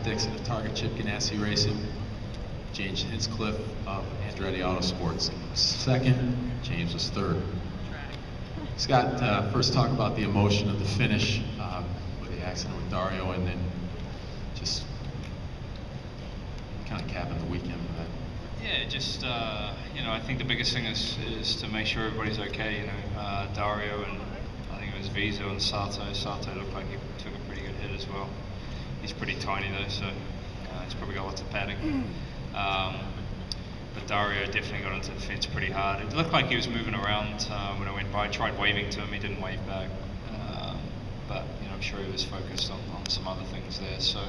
Dixon of Target Chip Ganassi Racing. James Hinchcliffe of Andretti Autosport second. James was third. Scott, first talk about the emotion of the finish with the accident with Dario, and then just kind of capping the weekend with that. Yeah, just you know, I think the biggest thing is to make sure everybody's okay. You know, Dario and I think it was Vizo and Sato. Sato looked like he took a pretty good hit as well. He's pretty tiny though, so he's probably got lots of padding. But Dario definitely got into the fence pretty hard. It looked like he was moving around when I went by. I tried waving to him, he didn't wave back. But you know, I'm sure he was focused on some other things there. So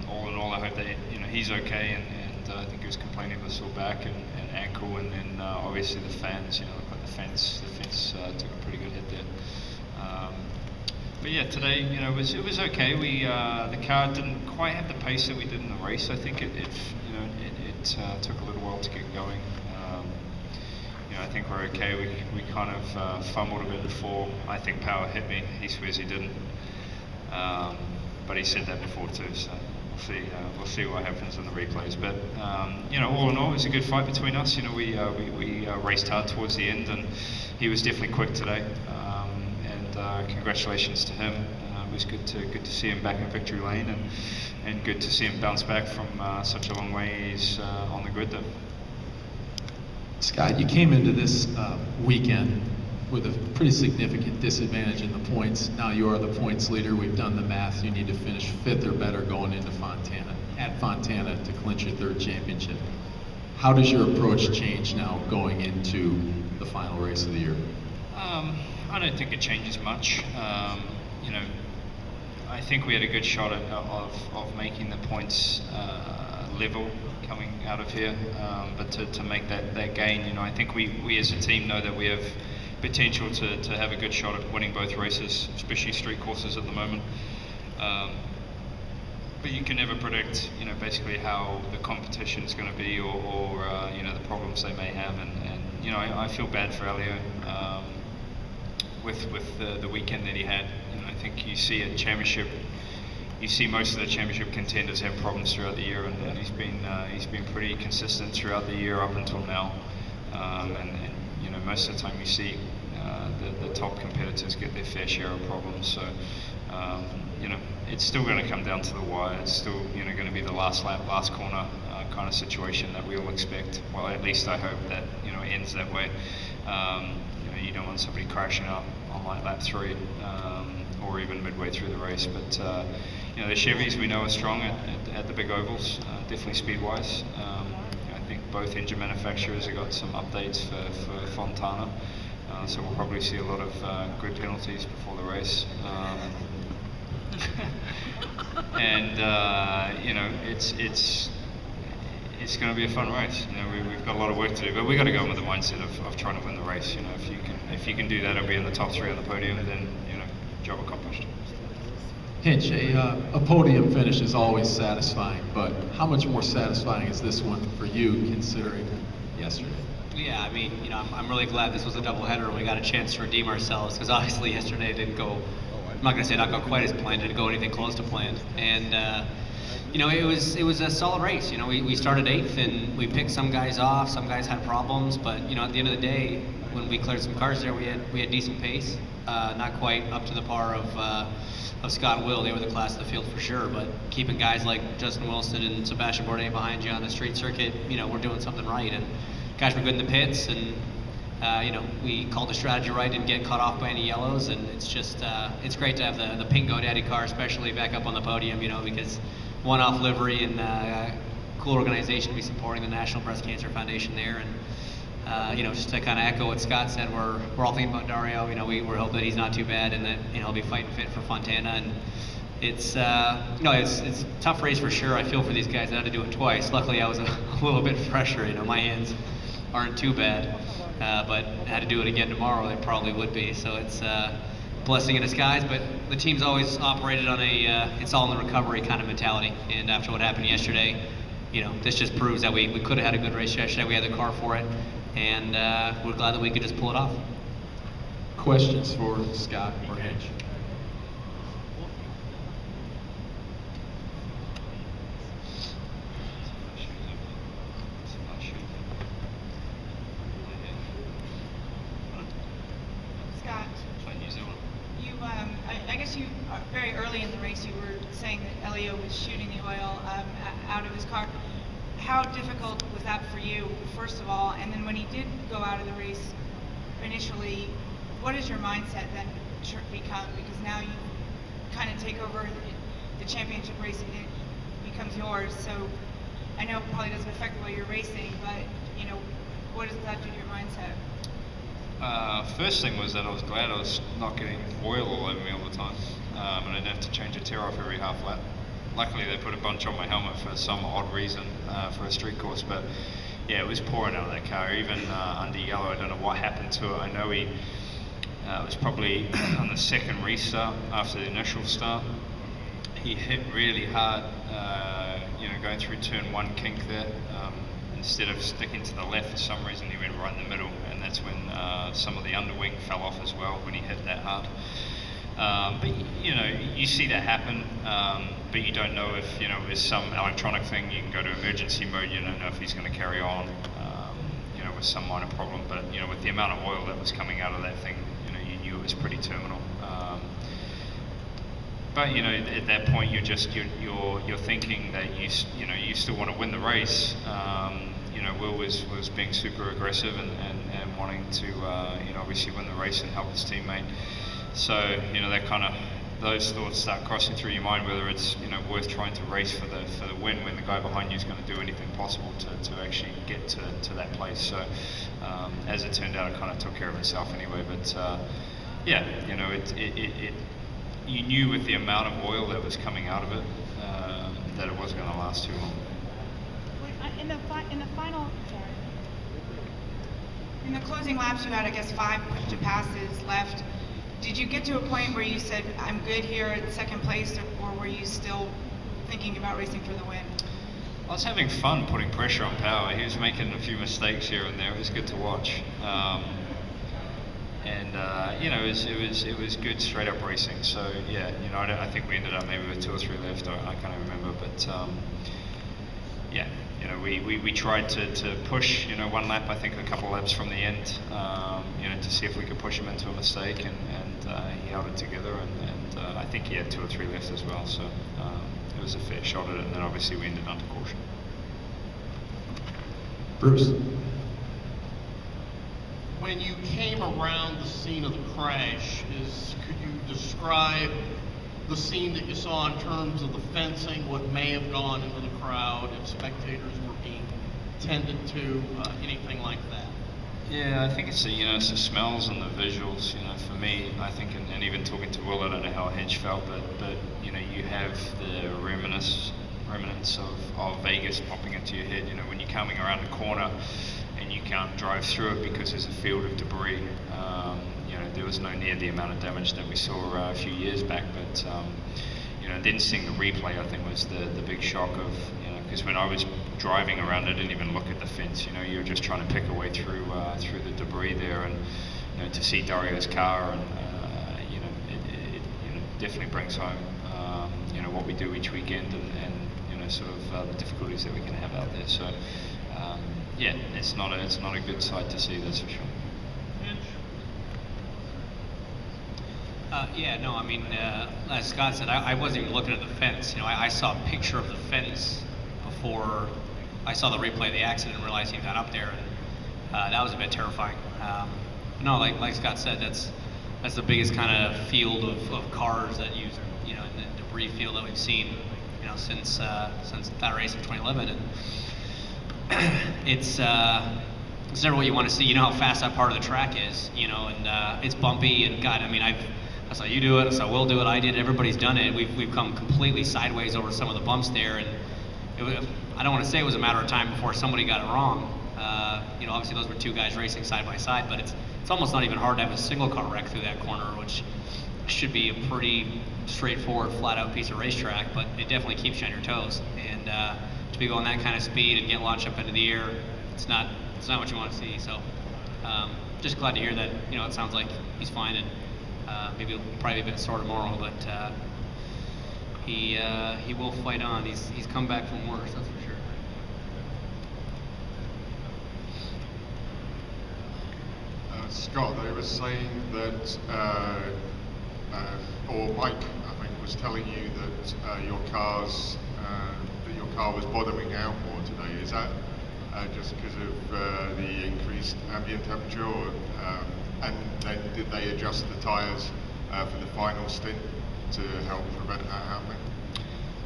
all in all, I hope that he's okay. And I think he was complaining of a sore back and ankle, and then obviously the fans. You know, looked like the fence took a pretty good hit there. But yeah, today, you know, it was okay. The car didn't quite have the pace that we did in the race. I think it took a little while to get going. You know, I think we're okay. We kind of fumbled a bit before. I think Power hit me. He swears he didn't, but he said that before too. So we'll see what happens in the replays. But you know, all in all, it was a good fight between us. You know, we raced hard towards the end, and he was definitely quick today. Congratulations to him. It was good to see him back in victory lane, and good to see him bounce back from such a long ways on the grid there. Scott, you came into this weekend with a pretty significant disadvantage in the points. Now you are the points leader. We've done the math. You need to finish 5th or better going into Fontana to clinch your 3rd championship. How does your approach change now going into the final race of the year? I don't think it changes much. You know, I think we had a good shot of making the points level coming out of here, but to make that gain, you know, I think we as a team know that we have potential to have a good shot at winning both races, especially street courses at the moment. But you can never predict, you know, basically how the competition is going to be, or you know, the problems they may have, and you know, I feel bad for Elio. With the weekend that he had, you know, I think you see at championship, you see most of the championship contenders have problems throughout the year, and he's been pretty consistent throughout the year up until now. And you know, most of the time you see the top competitors get their fair share of problems. So you know, it's still going to come down to the wire. It's still, you know, going to be the last lap, last corner kind of situation that we all expect. Well, at least I hope that, you know, it ends that way. You don't want somebody crashing up on like lap 3 or even midway through the race. But you know, the Chevys we know are strong at the big ovals, definitely speed-wise. I think both engine manufacturers have got some updates for Fontana, so we'll probably see a lot of grid penalties before the race. And you know, it's going to be a fun race. You know, we've got a lot of work to do, but we've got to go in with the mindset of trying to win the race. You know, if you can do that and be in the top 3 on the podium, then, you know, job accomplished. Hinch, a podium finish is always satisfying, but how much more satisfying is this one for you, considering yesterday? Yeah, I mean, you know, I'm really glad this was a doubleheader and we got a chance to redeem ourselves, because obviously yesterday didn't go, I'm not going to say not go quite as planned, didn't go anything close to planned. And you know, it was a solid race. You know, we started 8th and we picked some guys off. Some guys had problems, but you know, at the end of the day, when we cleared some cars there, we had decent pace. Not quite up to the par of Scott and Will. They were the class of the field for sure. But keeping guys like Justin Wilson and Sebastian Bourdais behind you on the street circuit, you know, we're doing something right. And guys were good in the pits, and you know, we called the strategy right, didn't get caught off by any yellows, and it's just it's great to have the pink GoDaddy car, especially back up on the podium. You know, because one-off livery and cool organization to be supporting the National Breast Cancer Foundation there, and you know, just to kind of echo what Scott said, we're all thinking about Dario. You know, we're hoping that he's not too bad and that, you know, he'll be fighting fit for Fontana. And it's you know, it's a tough race for sure. I feel for these guys that had to do it twice. Luckily, I was a little bit fresher. You know, my hands aren't too bad, but had to do it again tomorrow, they probably would be. So it's blessing in disguise, but the team's always operated on a it's all in the recovery kind of mentality. And after what happened yesterday, you know, this just proves that we could have had a good race yesterday. We had the car for it, and we're glad that we could just pull it off. Questions for Scott or Hinch? Elio was shooting the oil out of his car. How difficult was that for you, first of all? And then when he did go out of the race initially, what does your mindset then become? Because now you kind of take over the championship race and it becomes yours. So I know it probably doesn't affect the way you're racing, but you know, what does that do to your mindset? First thing was that I was glad I was not getting oil all over me all the time, and I didn't have to change a tear off every half lap. Luckily they put a bunch on my helmet for some odd reason for a street course, but yeah, it was pouring out of that car, even under yellow. I don't know what happened to it. I know he it was probably on the second restart after the initial start. He hit really hard, you know, going through turn one kink there. Instead of sticking to the left, for some reason he went right in the middle, and that's when some of the underwing fell off as well when he hit that hard. But you know, you see that happen, but you don't know if, you know, it's some electronic thing. You can go to emergency mode. You don't know if he's going to carry on, you know, with some minor problem. But you know, with the amount of oil that was coming out of that thing, you know, you knew it was pretty terminal. But you know, at that point, you're thinking that you know, you still want to win the race. You know, Will was being super aggressive and wanting to you know, obviously win the race and help his teammate. So you know, that kind of, those thoughts start crossing through your mind, whether it's, you know, worth trying to race for the win when the guy behind you is going to do anything possible to actually get to that place. So as it turned out, it kind of took care of itself anyway. But yeah, you know, you knew with the amount of oil that was coming out of it that it wasn't going to last too long. In the final, sorry. In the closing laps, you had, I guess, 5 push-to passes left. Did you get to a point where you said, I'm good here at second place, or were you still thinking about racing for the win? I was having fun putting pressure on Power. He was making a few mistakes here and there. It was good to watch. You know, it was good straight up racing. So yeah, you know, I think we ended up maybe with 2 or 3 left. I can't remember, but yeah, you know, we tried to push, you know, 1 lap, I think a couple laps from the end, you know, to see if we could push him into a mistake, and he held it together, and I think he had 2 or 3 left as well. So it was a fair shot at it, and then obviously we ended under caution. Bruce. When you came around the scene of the crash, could you describe the scene that you saw in terms of the fencing, what may have gone into the crowd, if spectators were being tended to, anything like that? Yeah, I think it's you know, it's the smells and the visuals. You know, for me, I think, and even talking to Will, I don't know how Hinch felt, but you know, you have the remnants of Vegas popping into your head. You know, when you're coming around a corner and you can't drive through it because there's a field of debris. You know, there was no near the amount of damage that we saw a few years back, but you know, then seeing the replay, I think, was the big shock of, you know, because when I was driving around, I didn't even look at the fence. You know, you're just trying to pick a way through the debris there, and you know, to see Dario's car, and you know, it you know, definitely brings home you know, what we do each weekend, and you know, sort of the difficulties that we can have out there. So yeah, it's not a good sight to see, that's for sure. Yeah, no, I mean, as Scott said, I wasn't even looking at the fence. You know, I saw a picture of the fence before I saw the replay of the accident and realized he got up there, and that was a bit terrifying. No, like Scott said, that's the biggest kind of field of cars that you know, in the debris field that we've seen, you know, since that race in 2011, and it's never what you want to see. You know how fast that part of the track is, you know, and it's bumpy, and God, I mean, I saw you do it, I saw Will do it, I did, everybody's done it. We've come completely sideways over some of the bumps there, and I don't want to say it was a matter of time before somebody got it wrong. You know, obviously those were 2 guys racing side by side, but it's almost not even hard to have a single car wreck through that corner, which should be a pretty straightforward, flat-out piece of racetrack, but it definitely keeps you on your toes. And to be going that kind of speed and get launched up into the air, it's not what you want to see. So just glad to hear that, you know, it sounds like he's fine, and maybe he'll probably be a bit sore tomorrow, but he will fight on. He's come back from worse, that's for sure. Scott, they were saying that, or Mike, I think, was telling you that your car was bottoming out more today. Is that just because of the increased ambient temperature, or, and then did they adjust the tyres for the final stint to help prevent that happening?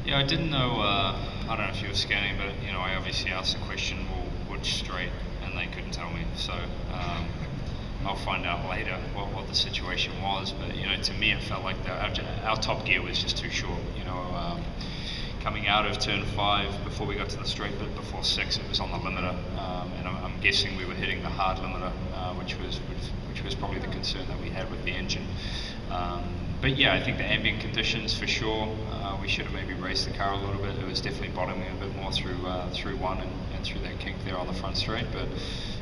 Yeah, I didn't know. I don't know if you were scanning, but I obviously asked the question, well, which straight, and they couldn't tell me. So I'll find out later what the situation was. But to me, it felt like our top gear was just too short. Coming out of turn 5 before we got to the straight bit, before 6, it was on the limiter, and I'm guessing we were hitting the hard limiter, which was probably the concern that we had with the engine. But yeah, I think the ambient conditions for sure. We should have maybe raced the car a little bit. It was definitely bottoming a bit more through 1 and through that kink there on the front straight, but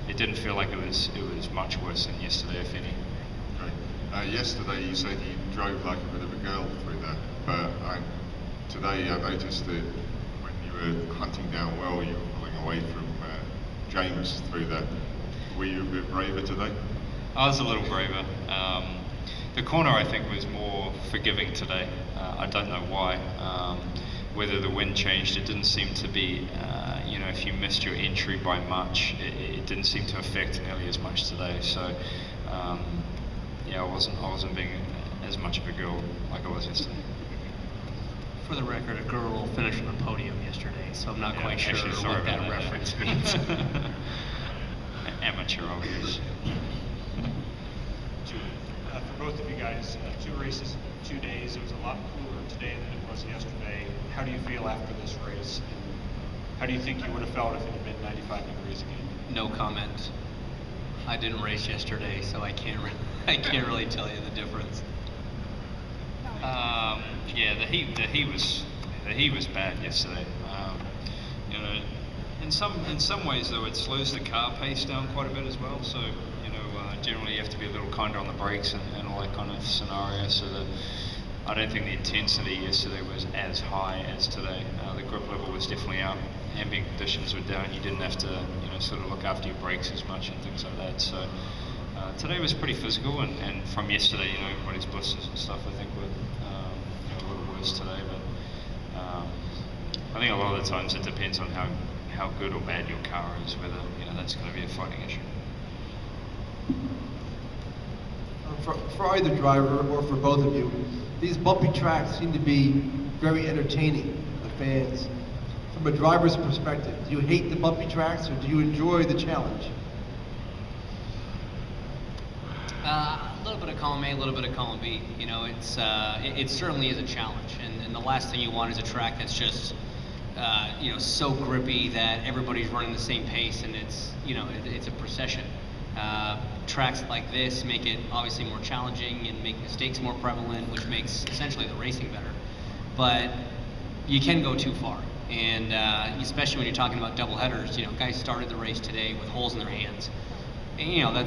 it didn't feel like it was much worse than yesterday, if any. Okay. Yesterday you said you drove like a bit of a girl through that, but today I noticed that when you were hunting down well, you were pulling away from James through that. Were you a bit braver today? I was a little braver. The corner, I think, was more forgiving today. I don't know why. Whether the wind changed, it didn't seem to be, if you missed your entry by much, it didn't seem to affect nearly as much today. So, yeah, I wasn't being as much of a girl like I was yesterday. For the record, a girl finished on the podium yesterday, so I'm not quite sure what that reference means. Amateur, obviously. For both of you guys, 2 races, 2 days. It was a lot cooler today than it was yesterday. How do you feel after this race? How do you think you would have felt if it had been 95 degrees again? No comment. I didn't race yesterday, so I can't really tell you the difference. Yeah, the heat was bad yesterday. In some ways though, it slows the car pace down quite a bit as well. So generally you have to be a little kinder on the brakes and all that kind of scenario. So that I don't think the intensity yesterday was as high as today. The grip level was definitely up. Ambient conditions were down. You didn't have to sort of look after your brakes as much and things like that. So today was pretty physical, and from yesterday, everybody's blisters and stuff I think were a little worse today. But I think a lot of the times it depends on how good or bad your car is, whether that's going to be a fighting issue. For either driver or for both of you, these bumpy tracks seem to be very entertaining for the fans. From a driver's perspective, do you hate the bumpy tracks or do you enjoy the challenge? A little bit of column A, a little bit of column B. It certainly is a challenge, and the last thing you want is a track that's just so grippy that everybody's running the same pace, and it's a procession. Tracks like this make it obviously more challenging and make mistakes more prevalent, which makes essentially the racing better. But you can go too far, and especially when you're talking about double headers. Guys started the race today with holes in their hands, and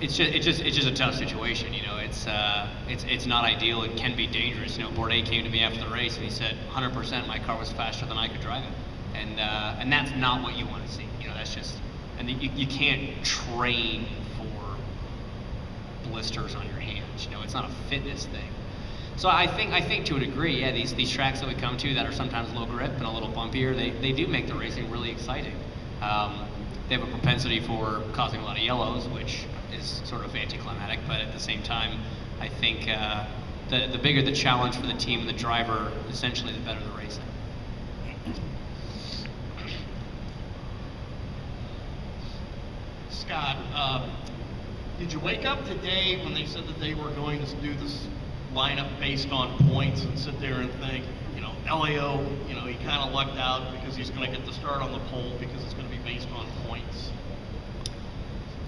it's just a tough situation. It's not ideal. It can be dangerous. Bourdais came to me after the race and he said 100% my car was faster than I could drive it, and that's not what you want to see. That's just. And you can't train for blisters on your hands. It's not a fitness thing. So I think to a degree, yeah, these tracks that we come to that are sometimes low grip and a little bumpier, they do make the racing really exciting. They have a propensity for causing a lot of yellows, which is sort of anticlimactic, but at the same time, I think the bigger the challenge for the team and the driver, essentially the better the racing. Scott, did you wake up today when they said that they were going to do this lineup based on points and sit there and think, LAO, he kind of lucked out because he's going to get the start on the pole because it's going to be based on points?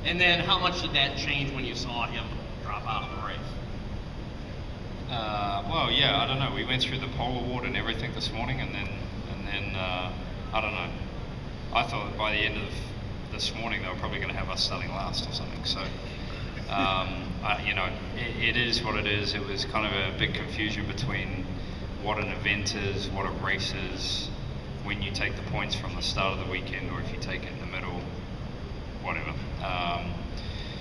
And then how much did that change when you saw him drop out of the race? Well, yeah, I don't know. We went through the pole award and everything this morning, and then I don't know. I thought by the end of this morning they were probably going to have us starting last or something. So, it is what it is. It was kind of a big confusion between what an event is, what a race is, when you take the points from the start of the weekend or if you take it in the middle, whatever.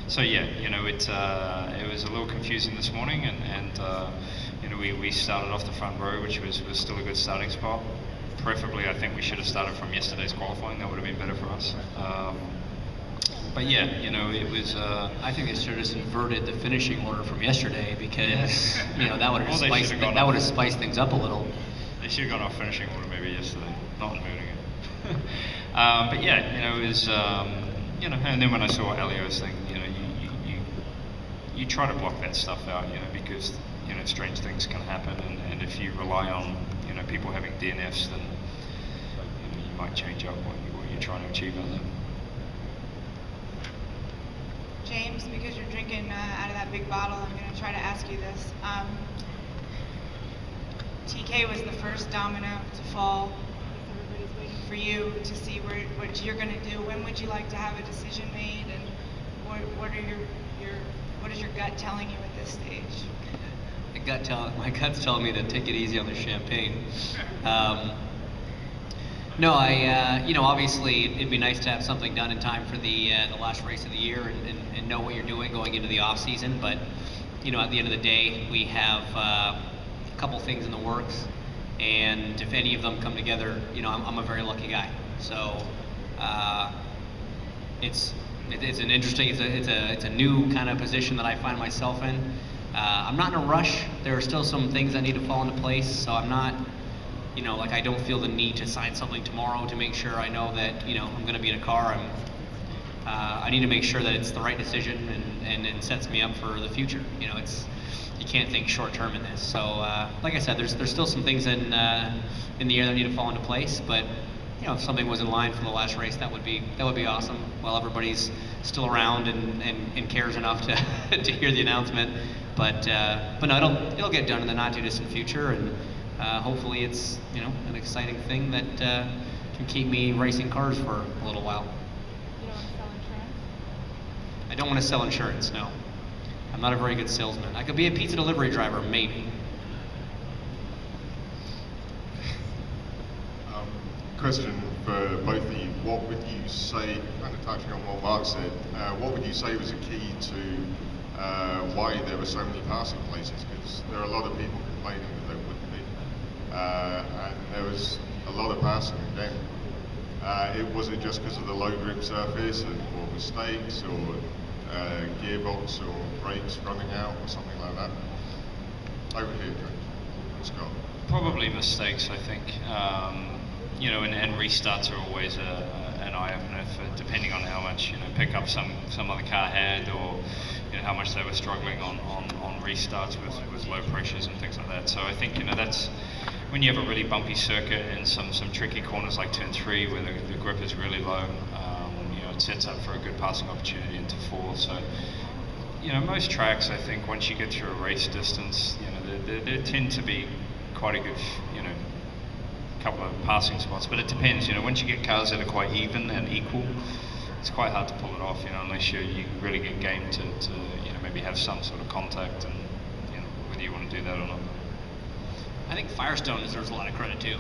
So yeah, it was a little confusing this morning, and we started off the front row, which was still a good starting spot. Preferably, I think we should have started from yesterday's qualifying. That would have been better for us. But yeah, it was. I think they should have just inverted the finishing order from yesterday because that would have Well, spiced things up a little. They should have gone off finishing order maybe yesterday, not inverting it. But yeah, it was. And then when I saw Elio's thing, you try to block that stuff out, because strange things can happen, and if you rely on people having DNFs, then you might change up what you're trying to achieve on them. James, because you're drinking out of that big bottle, I'm going to try to ask you this. TK was the first domino to fall. Everybody's waiting for you to see what you're going to do. When would you like to have a decision made, and what is your gut telling you at this stage? My gut's telling me to take it easy on the champagne. No, obviously it'd be nice to have something done in time for the last race of the year and know what you're doing going into the off season. But at the end of the day, we have a couple things in the works, and if any of them come together, I'm a very lucky guy. So it's an interesting, it's a new kind of position that I find myself in. I'm not in a rush. There are still some things that need to fall into place, so I'm not, I don't feel the need to sign something tomorrow to make sure I know that, I'm going to be in a car. I need to make sure that it's the right decision and it sets me up for the future. You can't think short term in this. So, like I said, there's still some things in the air that need to fall into place, but if something was in line from the last race, that would be awesome. While everybody's still around and cares enough to hear the announcement. But no, it'll get done in the not too distant future, and hopefully it's an exciting thing that can keep me racing cars for a little while. You don't want to sell insurance? I don't want to sell insurance. No, I'm not a very good salesman. I could be a pizza delivery driver, maybe. Question for both of you. What would you say, kind of touching on what Mark said, what would you say was a key to why there were so many passing places? Because there are a lot of people complaining that there wouldn't be. And there was a lot of passing again. Was it just because of the low grip surface or mistakes or gearbox or brakes running out or something like that? Over here, Scott. Probably mistakes, I think. And restarts are always an eye-opener for depending on how much pickup some other car had, or how much they were struggling on restarts with low pressures and things like that. So I think that's when you have a really bumpy circuit and some tricky corners like turn 3 where the grip is really low. It sets up for a good passing opportunity into 4. So most tracks, I think once you get through a race distance, there tend to be quite a good couple of passing spots, but it depends. Once you get cars that are quite even and equal, it's quite hard to pull it off. Unless you really get game to maybe have some sort of contact, and whether you want to do that or not. I think Firestone deserves a lot of credit too.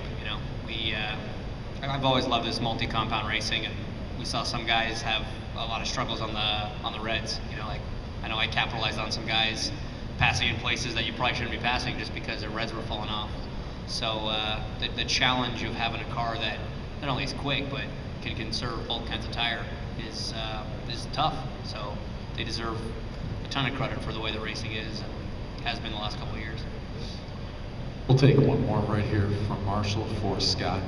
I've always loved this multi-compound racing, and we saw some guys have a lot of struggles on the reds. I know I capitalized on some guys passing in places that you probably shouldn't be passing just because their reds were falling off. So the challenge of having a car that not only is quick but can conserve both kinds of tire is tough. So they deserve a ton of credit for the way the racing is and has been the last couple of years. We'll take one more right here from Marshall for Scott.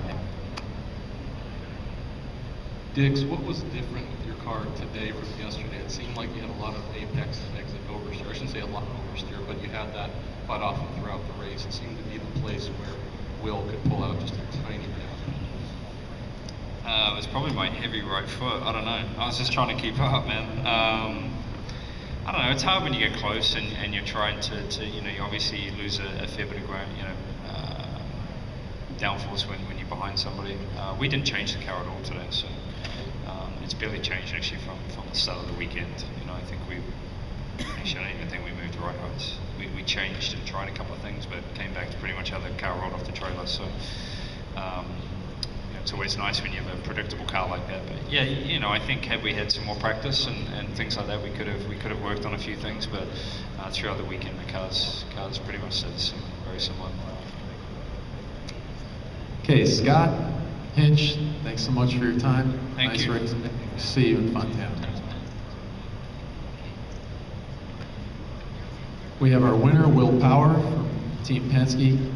Dix, what was different with your car today from yesterday? It seemed like you had a lot of apex and exit oversteer. I shouldn't say a lot of oversteer, but you had that quite often throughout the race. It seemed to be the place where Will could pull out just a tiny bit. It was probably my heavy right foot. I don't know. I was just trying to keep up, man. I don't know. It's hard when you get close and you're trying to you obviously lose a fair bit of ground, downforce when you're behind somebody. We didn't change the car at all today, so it's barely changed actually from the start of the weekend. I think actually I don't even think we moved right heights. We changed and tried a couple of things, but came back to pretty much how the car rolled off the trailer. So it's always nice when you have a predictable car like that. But yeah, I think had we had some more practice and things like that, we could have worked on a few things. But throughout the weekend, the cars pretty much stayed the same. very similar. Okay, Scott, Hinch, thanks so much for your time. Thank Nice you. race. See you in Fontana. We have our winner, Will Power from Team Penske.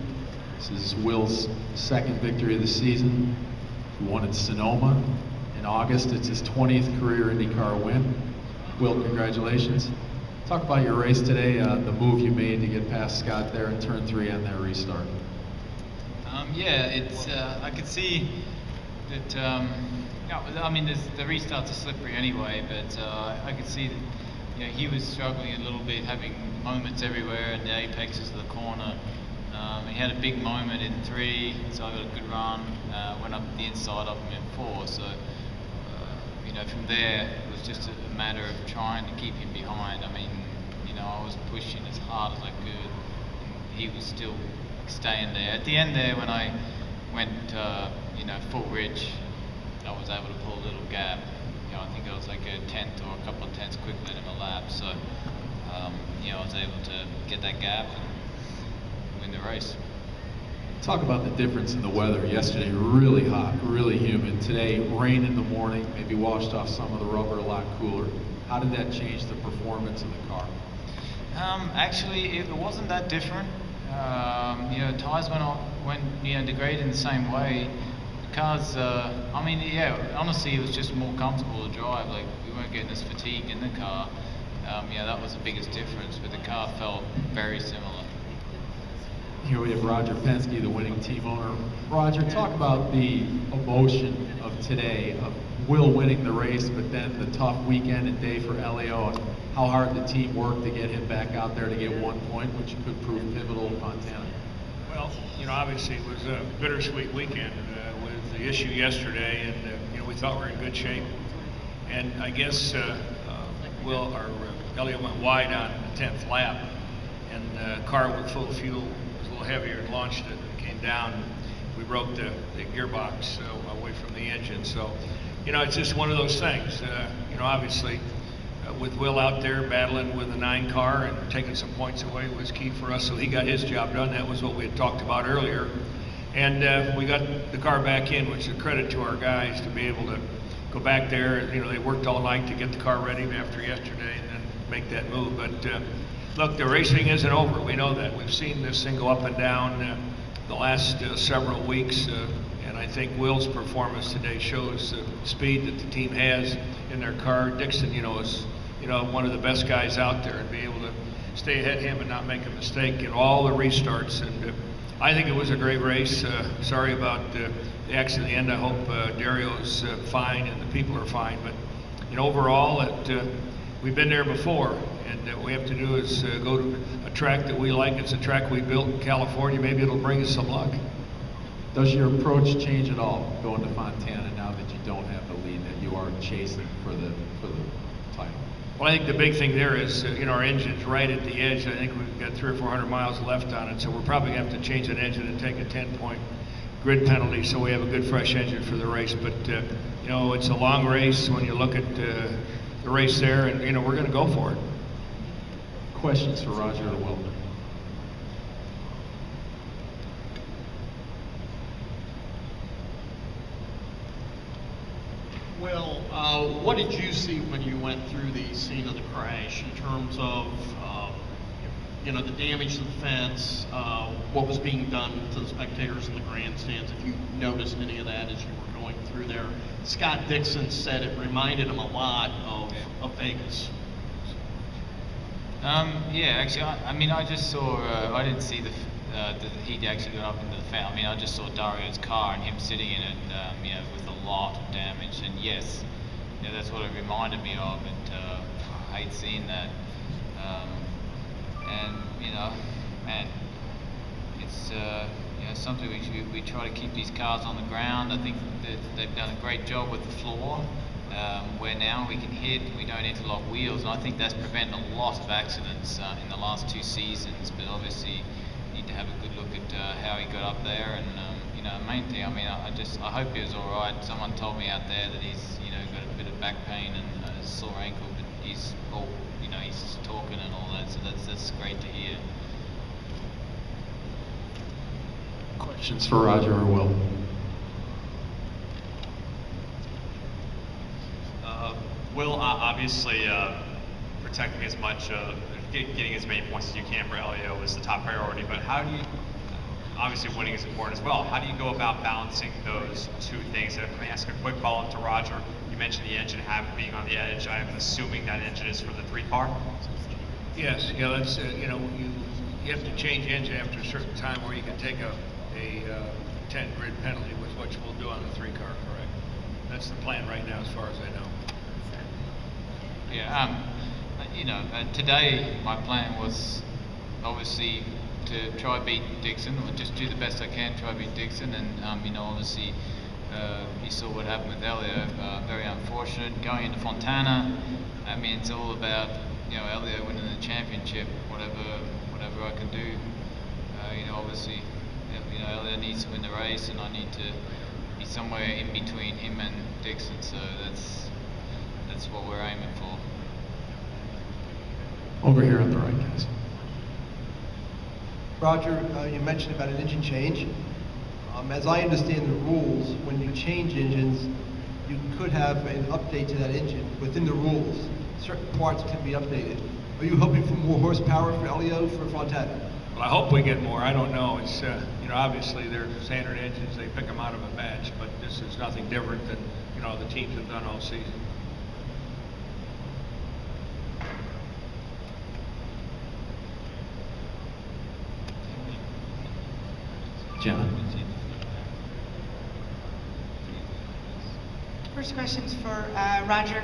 This is Will's second victory of the season. He won at Sonoma in August. It's his 20th career IndyCar win. Will, congratulations. Talk about your race today, the move you made to get past Scott there in turn 3 on that restart. Yeah, it's I could see that. Yeah, I mean, the restarts are slippery anyway, but I could see that, you know, he was struggling a little bit, having moments everywhere in the apexes of the corner. He had a big moment in 3, so I got a good run. Went up the inside of him in 4, so you know, from there it was just a matter of trying to keep him behind. I mean, you know, I was pushing as hard as I could. He was still staying there. At the end there, when I went, you know, full ridge, I was able to pull a little gap. You know, I think it was like a tenth or a couple of tenths quicker than him a lap. So, you know, I was able to get that gap and win the race. Talk about the difference in the weather. Yesterday, really hot, really humid. Today, rain in the morning, maybe washed off some of the rubber, a lot cooler. How did that change the performance of the car? Actually, it wasn't that different. You know, tires went you know, degraded in the same way. The cars, I mean, yeah, honestly, it was just more comfortable to drive. Like, we weren't getting as fatigued in the car. Yeah, that was the biggest difference, but the car felt very similar. Here we have Roger Penske, the winning team owner. Roger, talk about the emotion of today, of Will winning the race, but then the tough weekend and day for Elio, and how hard the team worked to get him back out there to get 1 point, which could prove pivotal in Montana. Well, you know, obviously it was a bittersweet weekend with the issue yesterday, and you know, we thought we were in good shape. And I guess Elliot went wide on the 10th lap, and the car with full fuel was a little heavier and launched it and came down. We broke the gearbox away from the engine. So, you know, it's just one of those things. You know, obviously, with Will out there battling with the 9 car and taking some points away was key for us, so he got his job done. That was what we had talked about earlier. And we got the car back in, which is a credit to our guys to be able to go back there. You know, they worked all night to get the car ready after yesterday and then make that move. But look, the racing isn't over. We know that. We've seen this thing go up and down the last several weeks. And I think Will's performance today shows the speed that the team has in their car. Dixon, you know, is one of the best guys out there, and be able to stay ahead of him and not make a mistake in all the restarts. And I think it was a great race. Sorry about the accident at the end. I hope Dario's fine and the people are fine. But you know, overall, we've been there before, and what we have to do is go to a track that we like. It's a track we built in California. Maybe it'll bring us some luck. Does your approach change at all going to Fontana now that you don't have the lead, that you are chasing for the title? Well, I think the big thing there is, you know, our engine's right at the edge. I think we've got 300 or 400 miles left on it, so we're probably going to have to change that engine and take a 10-point grid penalty so we have a good fresh engine for the race. But, you know, it's a long race when you look at the race there, and, you know, we're going to go for it. Questions for Roger or Will? Well, what did you see when you went through the scene of the crash in terms of, you know, the damage to the fence, what was being done to the spectators in the grandstands, if you noticed any of that as you were going through there? Scott Dixon said it reminded him a lot of Vegas. Yeah, actually, I mean, I just saw, I didn't see he'd actually got up into the fence. I mean, I just saw Dario's car and him sitting in it, you know, with a lot of damage. And yes, you know, that's what it reminded me of, and I hate seeing that. And, you know, man, it's, you know, something we try to keep these cars on the ground. I think that they've done a great job with the floor, where now we can hit, we don't interlock wheels, and I think that's prevented a lot of accidents in the last 2 seasons. But obviously, you need to have a good look at how he got up there, and you know, main thing, I mean, I hope he was all right. Someone told me out there that he's, you know, got a bit of back pain and a sore ankle, but he's all, you know, he's talking and all that, so that's great to hear. Questions for Roger or Will? Will, obviously, protecting as much, getting as many points as you can for Elio is the top priority, but how do you, obviously winning is important as well, how do you go about balancing those two things? And if I may ask a quick follow-up to Roger, you mentioned the engine being on the edge. I'm assuming that engine is for the 3 car? Yes, yeah, that's, you know, you have to change engine after a certain time where you can take a 10 grid penalty, which we'll do on the 3 car, correct? That's the plan right now as far as I know. Yeah, you know, today my plan was obviously to try beat Dixon, or just do the best I can, try beat Dixon, and you know, obviously you saw what happened with Elio, very unfortunate. Going into Fontana, I mean, it's all about, you know, Elio winning the championship, whatever I can do. You know, obviously, you know, Elio needs to win the race, and I need to be somewhere in between him and Dixon. So that's what we're aiming for. Over here on the right, guys. Roger, you mentioned about an engine change. As I understand the rules, when you change engines, you could have an update to that engine within the rules. Certain parts can be updated. Are you hoping for more horsepower for Elio for Fontana? Well, I hope we get more. I don't know. It's, you know, obviously they're standard engines. They pick them out of a batch, but this is nothing different than, you know, the teams have done all season. Jenna. First question's for Roger.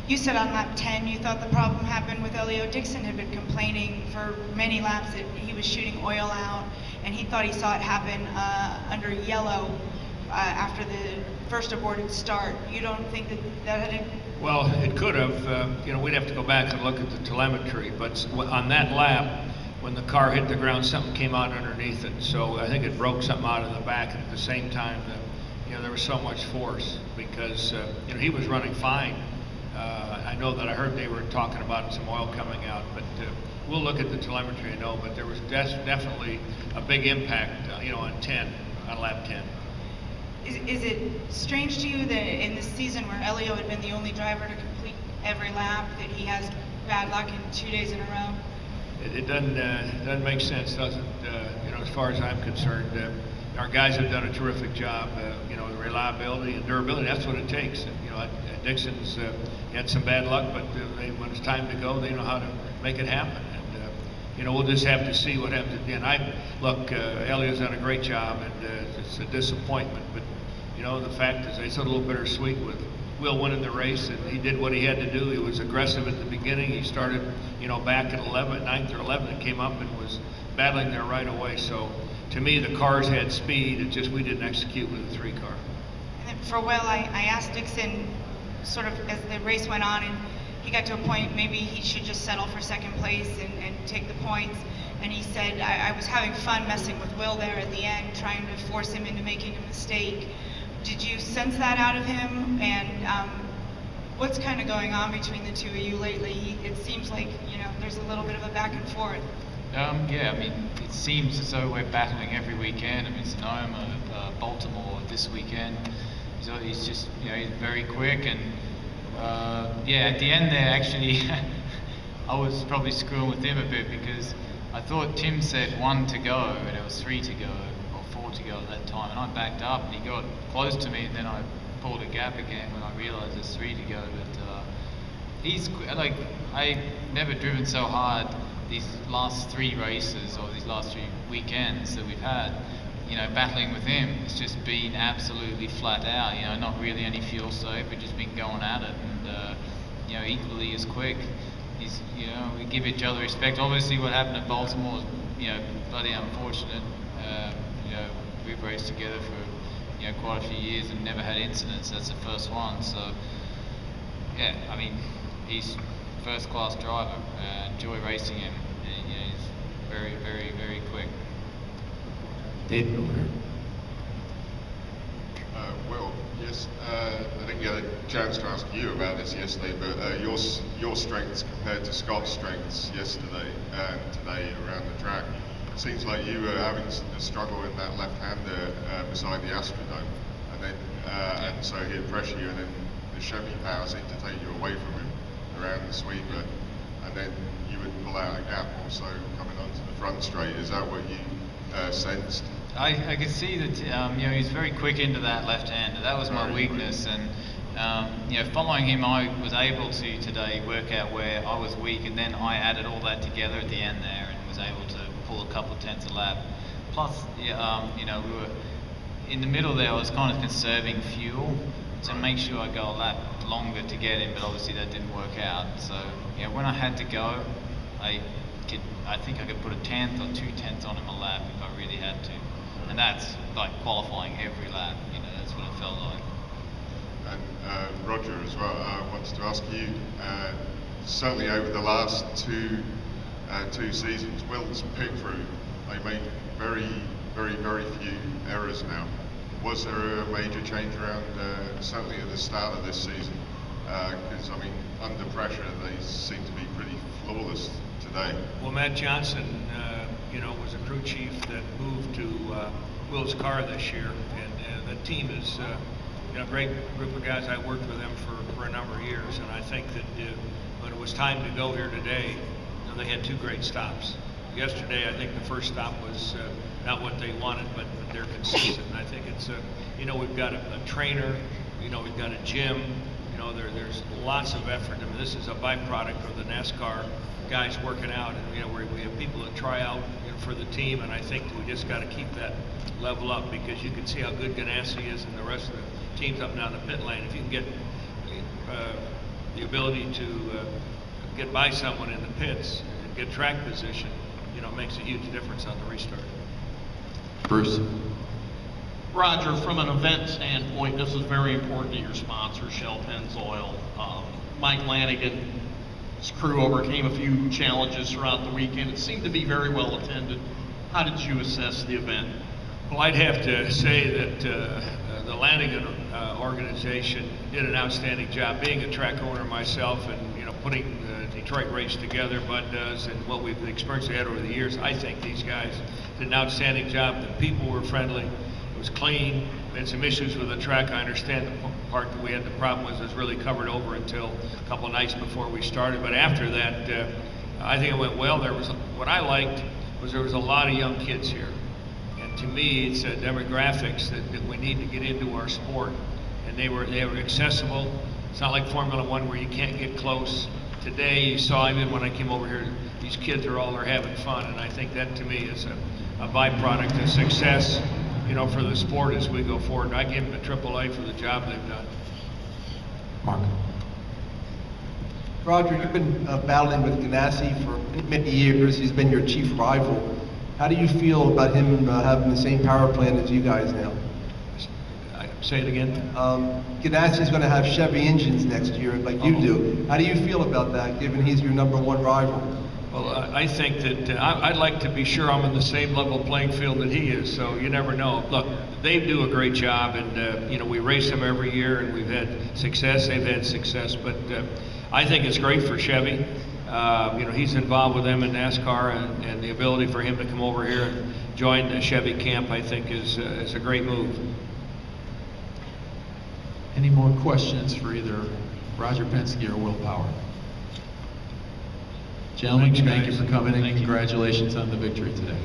You said on lap 10 you thought the problem happened with Elio. Dixon had been complaining for many laps that he was shooting oil out, and he thought he saw it happen under yellow after the first aborted start. You don't think that had... Well, it could have. You know, we'd have to go back and look at the telemetry, but on that lap, when the car hit the ground, something came out underneath it. So I think it broke something out of the back, and at the same time, you know, there was so much force because you know, he was running fine. I know that I heard they were talking about some oil coming out, but we'll look at the telemetry, I know, but there was definitely a big impact, you know, on lap 10. Is it strange to you that in this season where Elio had been the only driver to complete every lap, that he has bad luck in 2 days in a row? It doesn't make sense, does it? You know, as far as I'm concerned, our guys have done a terrific job. You know, the reliability and durability, that's what it takes. You know, at Dixon's had some bad luck, but when it's time to go, they know how to make it happen. And you know, we'll just have to see what happens at the end. Look, Elio's done a great job, and it's a disappointment. But you know, the fact is, it's a little bittersweet with Will winning the race, and he did what he had to do. He was aggressive at the beginning. He started, you know, back at 9th or 11th, and came up and was battling there right away. So to me, the cars had speed. It's just we didn't execute with the 3 car. And then for Will, I asked Dixon sort of as the race went on, and he got to a point maybe he should just settle for second place and take the points. And he said, I was having fun messing with Will there at the end, trying to force him into making a mistake. Did you sense that out of him? And what's kind of going on between the two of you lately? It seems like, you know, there's a little bit of a back and forth. Yeah, I mean, it seems as though we're battling every weekend. I mean, Sonoma, Baltimore this weekend. So he's just, you know, he's very quick, and yeah, at the end there, actually, I was probably screwing with him a bit because I thought Tim said 1 to go, and it was 3 to go, or 4 to go at that time, and I backed up, and he got close to me, and then I pulled a gap again when I realized it's 3 to go. But he's like, I've never driven so hard these last 3 races or these last 3 weekends that we've had. You know, battling with him, it's just been absolutely flat out. You know, not really any fuel save. We've just been going at it, and you know, equally as quick. He's, you know, we give each other respect. Obviously, what happened at Baltimore was, you know, bloody unfortunate. You know, we've raced together for, you know, quite a few years and never had incidents. That's the first one. So, yeah, I mean, he's first-class driver. Enjoy racing him. And, you know, he's very, very, very quick. David over here. Well, yes, I didn't get a chance to ask you about this yesterday, but your strengths compared to Scott's strengths yesterday and today around the track, seems like you were having a struggle in that left-hander beside the Astrodome, and then and so he'd pressure you, and then the Chevy power seemed to take you away from him around the sweeper, and then you would pull out a gap also coming onto the front straight. Is that what you sensed? I could see that you know, he's very quick into that left-hander. That was my weakness, and you know, following him, I was able to today work out where I was weak, and then I added all that together at the end there, and was able to pull a couple of tenths a lap. Plus, you know, we were in the middle there. I was kind of conserving fuel to make sure I go a lap longer to get him, but obviously that didn't work out. So, you know, when I had to go, I think I could put a tenth or 2 tenths on him a lap if I really had to. And that's like qualifying every lap, you know, that's what it felt like. And Roger as well, I wanted to ask you, certainly over the last two seasons, Will's pit crew, they make very few errors now. Was there a major change around, certainly at the start of this season? Because, I mean, under pressure, they seem to be pretty flawless today. Well, Matt Johnson, you know, was a crew chief that moved to Will's car this year, and the team is, you know, a great group of guys. I worked with them for a number of years, and I think that when it was time to go here today, you know, they had 2 great stops. Yesterday, I think the first stop was not what they wanted, but they're consistent. And I think it's, you know, we've got a trainer, you know, we've got a gym, you know, there's lots of effort. I mean, this is a byproduct of the NASCAR guys working out, and you know, we have people that try out, you know, for the team, and I think we just got to keep that level up, because you can see how good Ganassi is and the rest of the teams up and down the pit lane. If you can get the ability to get by someone in the pits and get track position, you know, it makes a huge difference on the restart. Bruce. Roger, from an event standpoint, this is very important to your sponsor, Shell Pennzoil. Mike Lanigan's crew overcame a few challenges throughout the weekend. It seemed to be very well attended. How did you assess the event? Well, I'd have to say that the Lanigan organization did an outstanding job. Being a track owner myself, and you know, putting the Detroit race together, Bud does, and what we've experienced had over the years, I think these guys did an outstanding job. The people were friendly. It was clean. We had some issues with the track. I understand the part that we had the problem was really covered over until a couple of nights before we started. But after that, I think it went well. What I liked was there was a lot of young kids here. And to me, it's demographics that we need to get into our sport. And they were accessible. It's not like Formula One where you can't get close. Today, you saw even when I came over here, these kids are having fun. And I think that to me is a byproduct of success, you know, for the sport as we go forward. I give them a AAA for the job they've done. Mark. Roger, you've been battling with Ganassi for many years. He's been your chief rival. How do you feel about him having the same power plant as you guys now? Say it again. Ganassi's going to have Chevy engines next year, like you do. How do you feel about that, given he's your #1 rival? Well, I think that I'd like to be sure I'm in the same level playing field that he is, so you never know. Look, they do a great job, and you know, we race them every year, and we've had success. They've had success, but I think it's great for Chevy. You know, he's involved with them in NASCAR, and the ability for him to come over here and join the Chevy camp, I think, is a great move. Any more questions for either Roger Penske or Will Power? Gentlemen, thank you for coming in. Congratulations on the victory today.